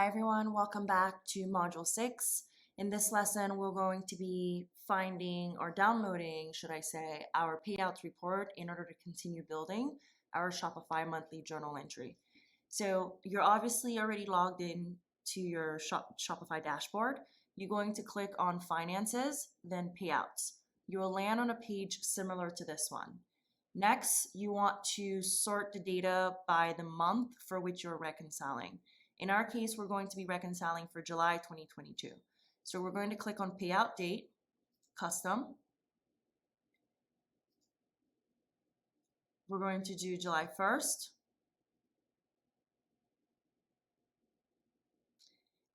everyone, welcome back to Module 6. In this lesson, we're going to be finding or downloading, should I say, our payouts report in order to continue building our Shopify Monthly Journal Entry. So you're obviously already logged in to your Shopify dashboard. You're going to click on Finances, then Payouts. You will land on a page similar to this one. Next, you want to sort the data by the month for which you're reconciling. In our case, we're going to be reconciling for July 2022. So we're going to click on Payout Date, Custom. We're going to do July 1st.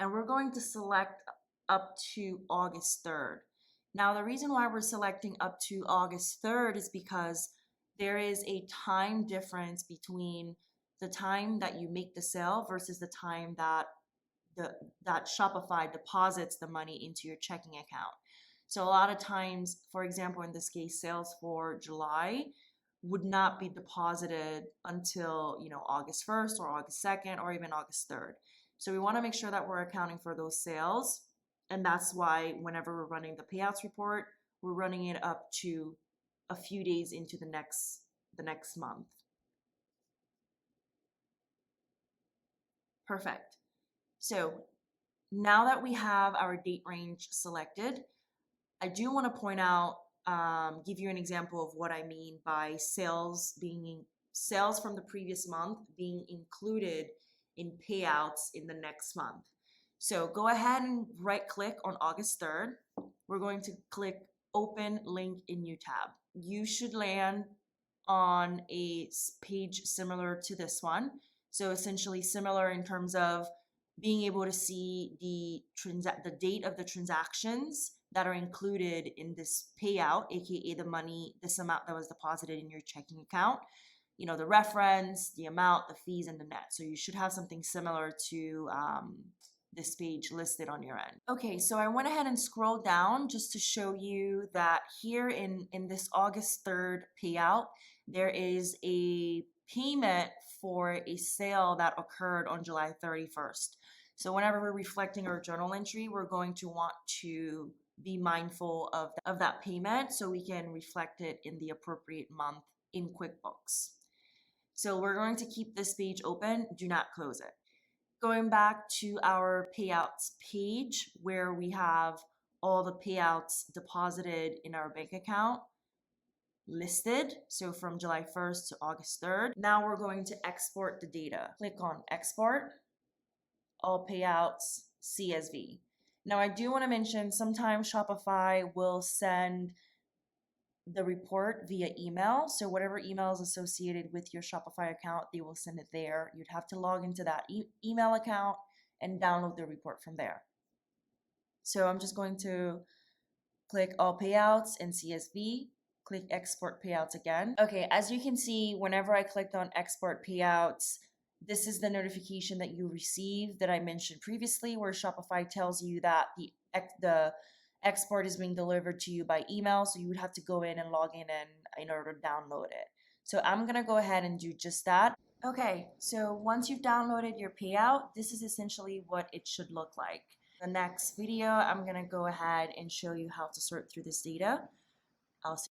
And we're going to select up to August 3rd. Now, the reason why we're selecting up to August 3rd is because there is a time difference between the time that you make the sale versus the time that that Shopify deposits the money into your checking account. So a lot of times, for example, in this case, sales for July would not be deposited until August 1st or August 2nd or even August 3rd. So we want to make sure that we're accounting for those sales, and that's why whenever we're running the payouts report, we're running it up to a few days into the next month. Perfect. So now that we have our date range selected, I do want to point out, give you an example of what I mean by sales from the previous month being included in payouts in the next month. So go ahead and right click on August 3rd. We're going to click Open Link in New Tab. You should land on a page similar to this one. So essentially similar in terms of being able to see the date of the transactions that are included in this payout, aka the money, this amount that was deposited in your checking account, the reference, the amount, the fees, and the net. So you should have something similar to this page listed on your end. Okay, so I went ahead and scrolled down just to show you that here in this August 3rd payout, there is a payment for a sale that occurred on July 31st. So whenever we're reflecting our journal entry, we're going to want to be mindful of that payment so we can reflect it in the appropriate month in QuickBooks. So we're going to keep this page open, do not close it. Going back to our payouts page where we have all the payouts deposited in our bank account listed, so from July 1st to August 3rd. Now we're going to export the data. Click on Export, All Payouts, CSV. Now I do want to mention sometimes Shopify will send the report via email. So whatever email is associated with your Shopify account, they will send it there. You'd have to log into that email account and download the report from there. So I'm just going to click All Payouts and CSV. Click Export Payouts again. Okay, as you can see, whenever I clicked on Export Payouts, this is the notification that you received that I mentioned previously, where Shopify tells you that the export is being delivered to you by email. So you would have to go in and log in order to download it. So I'm going to go ahead and do just that. Okay, so once you've downloaded your payout, this is essentially what it should look like. The next video, I'm going to go ahead and show you how to sort through this data. I'll see